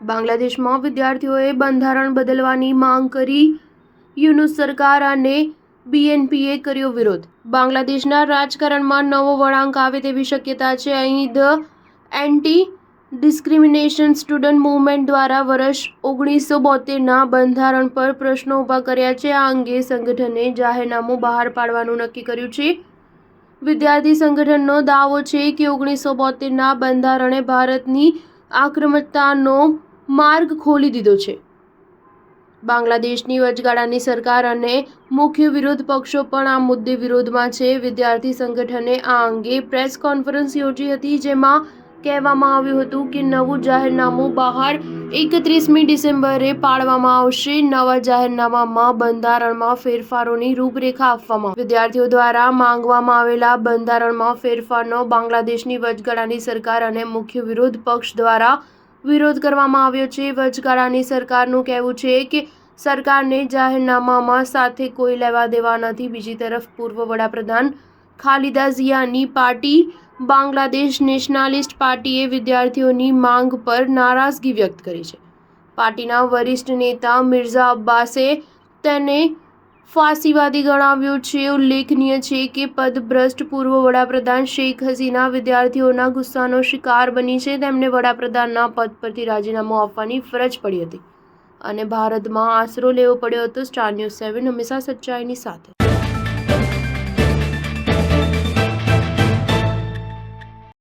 બાંગ્લાદેશમાં વિદ્યાર્થીઓએ બંધારણ બદલવાની માંગ કરી. યુનુસ સરકાર અને બીએનપીએ કર્યો વિરોધ. બાંગ્લાદેશના રાજકારણમાં નવો વળાંક આવે તેવી શક્યતા છે. અહીં the anti discrimination student movement દ્વારા વર્ષ 1972ના બંધારણ પર પ્રશ્નો ઊભા કર્યા છે. આ અંગે સંગઠને જાહેરનામું બહાર પાડવાનું નક્કી કર્યું છે. વિદ્યાર્થી સંગઠનનો દાવો છે કે 1972ના બંધારણે ભારતની આક્રમકતાનો માર્ગ ખોલી દીધો છે. બાંગ્લાદેશની વચગાળાની સરકાર અને મુખ્ય વિરોધ પક્ષો પણ આ મુદ્દે વિરોધમાં છે. વિદ્યાર્થી સંગઠને આ અંગે પ્રેસ કોન્ફરન્સ યોજી હતી, જેમાં કહેવામાં આવ્યું હતું કે નવું જાહેરનામું બહાર 31મી ડિસેમ્બરે પાડવામાં આવશે. નવા જાહેરનામામાં બંધારણમાં ફેરફારોની રૂપરેખા આપવામાં આવશે. વિદ્યાર્થીઓ દ્વારા માંગવામાં આવેલા બંધારણમાં ફેરફારનો બાંગ્લાદેશની વચગાળાની સરકાર અને મુખ્ય વિરોધ પક્ષ દ્વારા વિરોધ કરવામાં આવ્યો છે. વચગાળાની સરકારનું કહેવું છે કે સરકારને જાહેરનામામાં સાથે કોઈ લેવા દેવા નથી. બીજી તરફ પૂર્વ વડાપ્રધાન ખાલિદા ઝિયાની પાર્ટી બાંગ્લાદેશ નેશનાલિસ્ટ પાર્ટીએ વિદ્યાર્થીઓની માંગ પર નારાજગી વ્યક્ત કરી છે. પાર્ટીના વરિષ્ઠ નેતા મિર્ઝા અબ્બાસે તેને ફાસીવાદી ગણાવ્યો છે. ઉલ્લેખનીય છે કે પદભ્રષ્ટ પૂર્વ વડાપ્રધાન શેખ હસીના વિદ્યાર્થીઓના ગુસ્સાનો શિકાર બની છે. તેમને વડાપ્રધાનના પદ પરથી રાજીનામું આપવાની ફરજ પડી હતી અને ભારતમાં આશરો લેવો પડ્યો હતો. સ્ટાર ન્યૂઝ 7 હંમેશા સચ્ચાઈની સાથે.